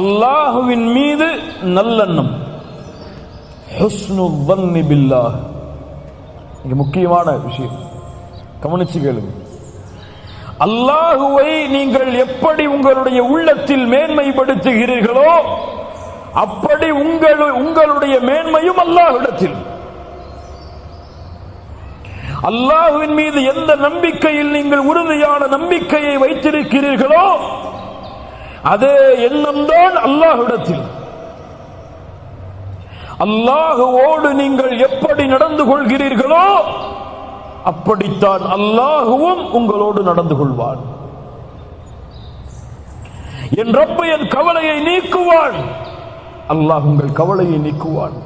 அல்லாஹுவின் மீது நல்லெண்ணம், ஹுஸ்னு ظنி பில்லாஹ். இங்க முக்கியமான விஷயம், கவனிச்சு கேளுங்க. அல்லாஹுவை நீங்கள் எப்படி உங்களுடைய உள்ளத்தில் மேன்மைப்படுத்துகிறீர்களோ அப்படி உங்களுடைய மேன்மையும் அல்லாஹ்விடத்தில். அல்லாஹ்வின் மீது எந்த நம்பிக்கையில் நீங்கள் உறுதியான நம்பிக்கையை வைத்திருக்கிறீர்களோ அதே எண்ணம்தான் அல்லாஹ்விடத்தில். அல்லாஹுவோடு நீங்கள் எப்படி நடந்து கொள்கிறீர்களோ அப்படித்தான் அல்லாஹுவும் உங்களோடு நடந்து கொள்வான். என் ரப்பு என் கவலையை நீக்குவான், அல்லாஹ் உங்கள் கவலையை நீக்குவான்.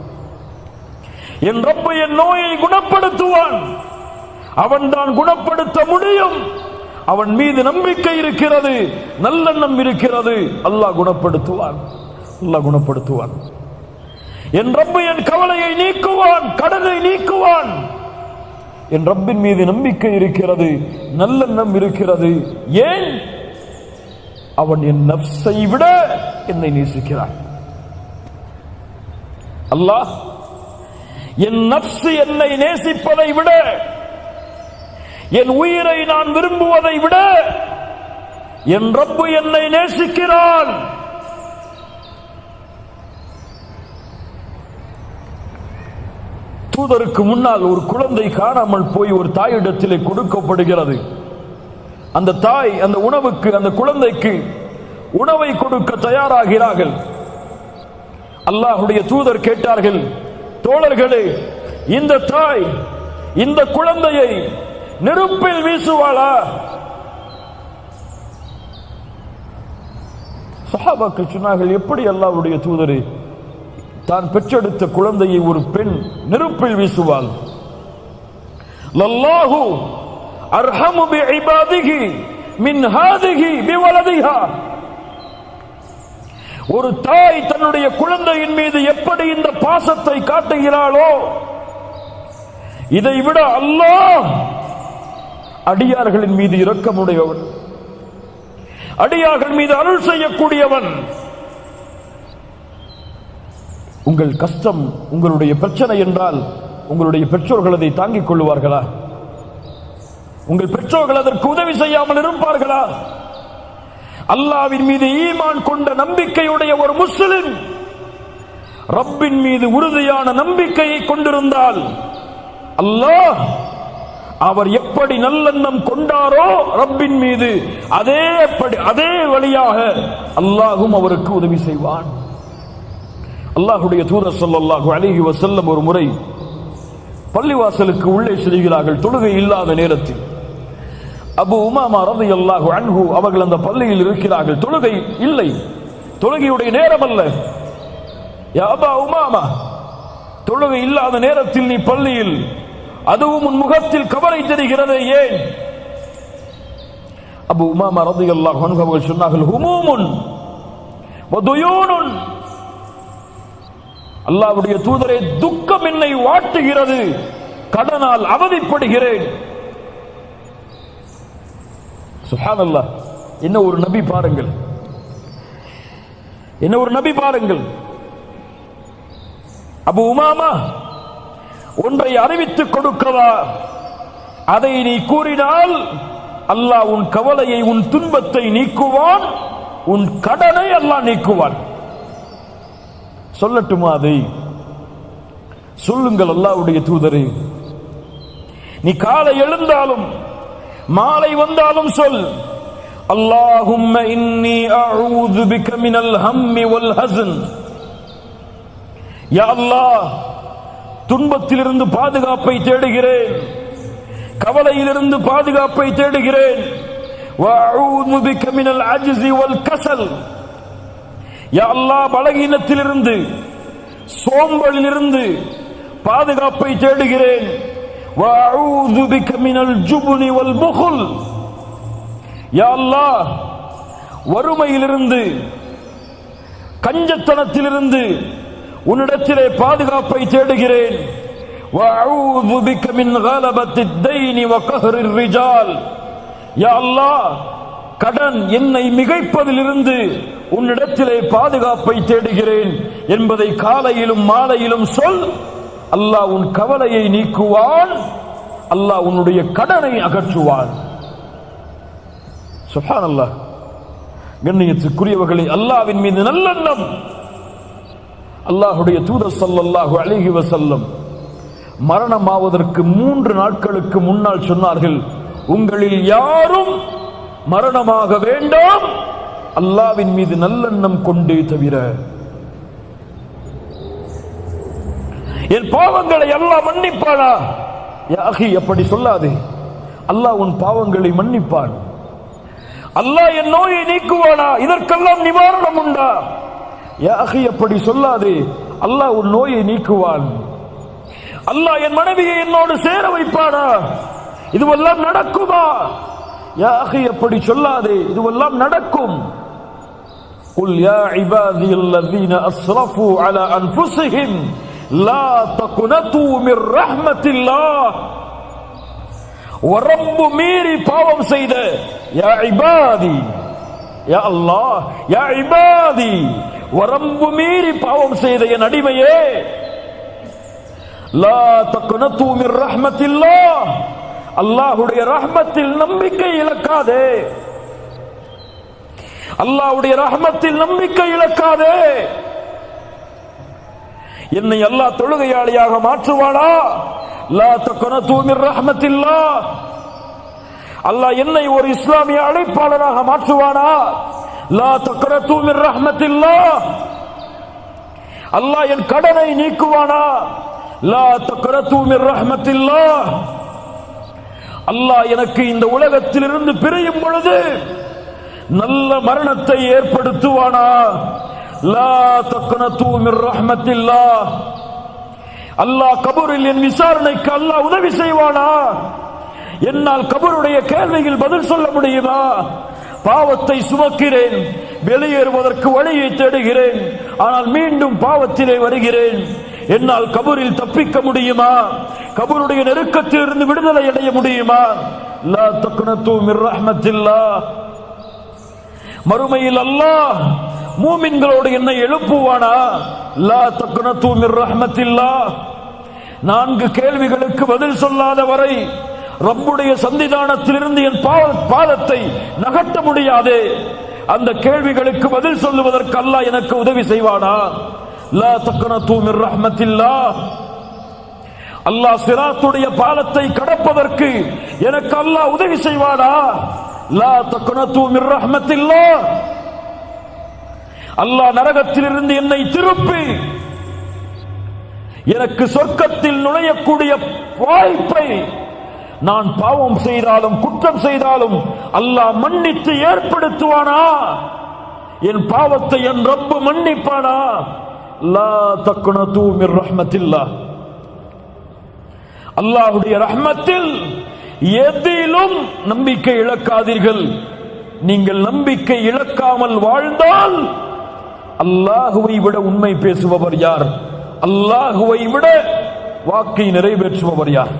என் ரப்பு என் நோயை குணப்படுத்துவான், அவன் தான் குணப்படுத்த முடியும். அவன் மீது நம்பிக்கை இருக்கிறது, நல்லெண்ணம் இருக்கிறது, அல்லாஹ் குணப்படுத்துவான், அல்லாஹ் குணப்படுத்துவான். என் ரப்பு என் கவலையை நீக்குவான், கடனை நீக்குவான். என் ரப்பின் மீது நம்பிக்கை இருக்கிறது, நல்லெண்ணம் இருக்கிறது. ஏன்? அவன் என் நஃப்ஸை விட என்னை நேசிக்கிறான். அல்லாஹ் என் நஃப்ஸ் என்னை நேசிப்பதை விட, என் உயிரை நான் விரும்புவதை விட என் ரப்பு என்னை நேசிக்கிறான். தூதருக்கு முன்னால் ஒரு குழந்தை காணாமல் போய் ஒரு தாயிடத்திலே கொடுக்கப்படுகிறது. அந்த தாய் அந்த உணவுக்கு, அந்த குழந்தைக்கு உணவை கொடுக்க தயாராகிறார்கள். அல்லாஹ்வுடைய தூதர் கேட்டார்கள், தோழர்களே, இந்த தாய் இந்த குழந்தையை நெருப்பில் வீசுவாளா? சஹாபாக்கள் சொன்னார்கள், எப்படி அல்லாஹ்வுடைய தூதரே, தான் பெற்றெடுத்த குழந்தையை ஒரு பெண் நெருப்பில் வீசுவாள்? லல்லாஹு அர்ஹமு பிஇபாதிஹி மின் ஹாதிஹி பிவலதிஹா. ஒரு தாய் தன்னுடைய குழந்தையின் மீது எப்படி இந்த பாசத்தை காட்டுகிறாளோ இதை விட அல்லாஹ் அடியார்களின் மீது இரக்கமுடையவன், அடியார்கள் மீது அருள் செய்யக்கூடியவன். உங்கள் கஷ்டம், உங்களுடைய பிரச்சனை என்றால் உங்களுடைய பெற்றோர்கள் அதை தாங்கிக் கொள்வார்களா? உங்கள் பெற்றோர்கள் அதற்கு உதவி செய்யாமல் இருப்பார்களா? அல்லாஹ்வின் மீது ஈமான் கொண்ட நம்பிக்கையுடைய ஒரு முஸ்லிம் ரப்பின் மீது உறுதியான நம்பிக்கையை கொண்டிருந்தால் அல்லாஹ் அவர் எப்படி நல்லெண்ணம் கொண்டாரோ ரப்பின் மீது அதே வழியாக அல்லாஹும் அவருக்கு உதவி செய்வான். அல்லாஹ்வுடைய தூதர் ஸல்லல்லாஹு அலைஹி வஸல்லம் ஒரு முறை பள்ளிவாசலுக்கு உள்ளே செல்கிறார்கள். தொழுகை இல்லாத நேரத்தில் அபு உமாமா ரலியல்லாஹு அன்ஹு அவர்கள் அந்த பள்ளியில் இருக்கிறார்கள். தொழுகை இல்லை, தொழுகையுடைய நேரம் அல்ல. யா அபா உமாமா, தொழுகை இல்லாத நேரத்தில் நீ பள்ளியில், அதுவும் உன் முகத்தில் கவலை தெரிகிறது, ஏன்? அபு உமாமா ரலியல்லாஹு அன்ஹு அவர்கள் சொன்னார்கள், ஹுமூமுன் வ துயூனுன். அல்லாஹ்வுடைய தூதரே, துக்கம் என்னை வாட்டுகிறது, கடனால் அவதிப்படுகிறேன். சுப்ஹானல்லாஹ், என்ன ஒரு நபி பாருங்கள், என்ன ஒரு நபி பாருங்கள். அபு உமாமா, ஒன்றை அறிவித்துக் கொடுக்கவா? அதை நீ கூறினால் அல்லாஹ் உன் கவலையை, உன் துன்பத்தை நீக்குவான், உன் கடனை அல்லாஹ் நீக்குவான். சொல்லட்டுமா? அதை சொல்லுங்கள். அல்லாஹ்வுடைய தூதரே, நீ காலை எழுந்தாலும் மாலை வந்தாலும் சொல், அல்லாஹும்ம இன்னி அஊது பிக மினல் ஹம்மி வல் ஹஸன். யா அல்லாஹ், துன்பத்திலிருந்து பாதுகாப்பை தேடுகிறேன், கவலையிலிருந்து பாதுகாப்பை தேடுகிறேன். வ அஊது பிக மினல் அஜ்ஸி வல் கஸல். யா அல்லாஹ், பலகீனத்திலிருந்து, சோம்பலிலிருந்து பாதுகாப்பை தேடுகிறேன். வஅஊது பிக மினல் ஜுப்னி வல் புக்ல். யா அல்லாஹ், வறுமையிலிருந்து, கஞ்சத்தனத்திலிருந்து உன்னிடத்திலே பாதுகாப்பை தேடுகிறேன். வஅஊது பிக மின் கலபத்தித் தைனி வ கஹ்ரிர் ரிஜால். யா அல்லாஹ், கடன் என்னை மிகைப்பதிலிருந்து உன்னிடத்திலே பாதுகாப்பை தேடுகிறேன் என்பதை காலையிலும் மாலையிலும் சொல். அல்லாஹ் உன் கவலையை நீக்குவான், அல்லாஹ் உன்னுடைய கடனை அகற்றுவான். சுப்ஹானல்லாஹ். கண்ணியத்துக்குரியவர்களே, அல்லாஹ்வின் மீது நல்லெண்ணம். அல்லாஹ்வுடைய தூதர் ஸல்லல்லாஹு அலைஹி வஸல்லம் மரணமாவதற்கு 3 நாட்களுக்கு முன்னால் சொன்னார்கள், உங்களில் யாரும் மரணமாக வேண்டாம் அல்லாஹ்வின் மீது நல்லெண்ணம் கொண்டே தவிர. என் பாவங்களை அல்லாஹ் மன்னிப்பானா? யா அகி, அப்படி சொல்லாதே. அல்லாஹ் உன் பாவங்களை மன்னிப்பான். அல்லாஹ் என் நோயை நீக்குவானா? இதற்கெல்லாம் நிவாரணம் உண்டா? யா அகி, அப்படி சொல்லாதே. அல்லாஹ் உன் நோயை நீக்குவான். அல்லாஹ் என் மனைவியை என்னோடு சேர வைப்பானா? இதுவெல்லாம் நடக்குமா? யா அகி, அப்படி சொல்லாதே. இதுவெல்லாம் நடக்கும். قل يا عبادي الذين اسرفوا على انفسهم لا تقنطوا من رحمة الله. வரம்பு மீறி பாவம் செய்த யா இபாதி, யா அல்லாஹ், யா இபாதி, வரம்பு மீறி பாவம் செய்த என் அடிமையே, லா தக்னது மின் ரஹ்மத்தில்லாஹ், அல்லாஹ்வுடைய ரஹ்மத்தில் நம்பிக்கை இழக்காதே. அல்லாஹ்வுடைய ரஹ்மத்தில் நம்பிக்கை இழக்காதே. என்னை அல்லாஹ் தொழுகையாளியாக மாற்றுவானா? லா தக்னது மின் ரஹ்மத்தில்லாஹ். அல்லாஹ் என்னை ஒரு இஸ்லாமிய அழைப்பாளராக மாற்றுவானா? லா தக்னது மின் ரஹ்மத்தில்லாஹ். அல்லாஹ் என் கடனை நீக்குவானா? லா தக்னது மின் ரஹ்மத்தில்லாஹ். அல்லாஹ் எனக்கு இந்த உலகத்திலிருந்து பிரியும் பொழுது நல்ல மரணத்தை ஏற்படுத்துவானா? லா தக்னது மின் ரஹ்மத்தில்லாஹ். அல்லாஹ் கபூரில் என் விசாரணைக்கு அல்லாஹ் உதவி செய்வானா? என்னால் கபருடைய கேள்வியில் பதில் சொல்ல முடியுமா? பாவத்தை சுமக்கிறேன், வெளியேறுவதற்கு வழியை தேடுகிறேன், ஆனால் மீண்டும் பாவத்திலே வருகிறேன். என்னால் கபூரில் தப்பிக்க முடியுமா? கபருடைய நெருக்கத்தில் இருந்து விடுதலை அடைய முடியுமா? லா தக்னது மின் ரஹ்மத்தில்லாஹ். மறுமையில் அல்லாஹ் மூமின்களோடு என்னை எழுப்புவானா? லா தக்னது மின் ரஹ்மத்தில்லாஹ். 4 கேள்விகளுக்கு பதில் சொல்லாத வரை ரப்புடைய சன்னிதானத்திலிருந்து என் பாதத்தை நகட்ட முடியாது. அந்த கேள்விகளுக்கு பதில் சொல்லுவதற்கு அல்லாஹ் எனக்கு உதவி செய்வானா? லா தக்னது மின் ரஹ்மத்தில்லாஹ். அல்லாஹ் சிராத்துடைய பாலத்தை கடப்பதற்கு எனக்கு அல்லாஹ் உதவி செய்வானா? லா தக்னது மின் ரஹ்மத்தில்லாஹ். அல்லாஹ் நரகத்திலிருந்து என்னை திருப்பி எனக்கு சொர்க்கத்தில் நுழையக்கூடிய வாய்ப்பை நான் பாவம் செய்தாலும் குற்றம் செய்தாலும் அல்லாஹ் மன்னித்து ஏற்படுத்துவானா? என் பாவத்தை என் ரப்பு மன்னிப்பானா? லா தக்னது மின் ரஹ்மத்தில்லாஹ். அல்லாஹ்வுடைய ரஹ்மத்தில் எதிலும் நம்பிக்கை இழக்காதீர்கள். நீங்கள் நம்பிக்கை இழக்காமல் வாழ்ந்தால் அல்லாஹுவை விட உண்மை பேசுபவர் யார்? அல்லாஹுவை விட வாக்கை நிறைவேற்றுபவர் யார்?